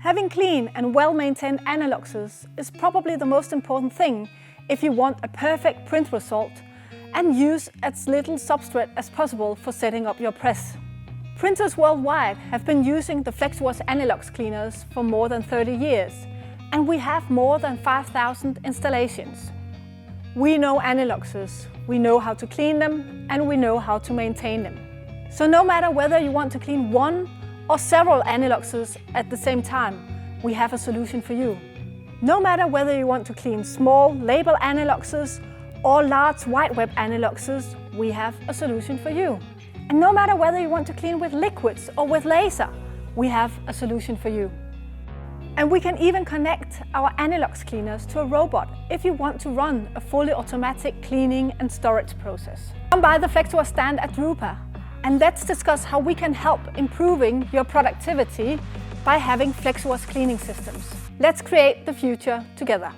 Having clean and well-maintained aniloxes is probably the most important thing if you want a perfect print result and use as little substrate as possible for setting up your press. Printers worldwide have been using the Flexo Wash anilox cleaners for more than 30 years, and we have more than 5,000 installations. We know aniloxes, we know how to clean them, and we know how to maintain them. So no matter whether you want to clean one or several aniloxes at the same time, we have a solution for you. No matter whether you want to clean small label aniloxes or large white web aniloxes, we have a solution for you. And no matter whether you want to clean with liquids or with laser, we have a solution for you. And we can even connect our anilox cleaners to a robot if you want to run a fully automatic cleaning and storage process. Come by the Flexo Wash stand at Drupa and let's discuss how we can help improving your productivity by having Flexo Wash cleaning systems. Let's create the future together.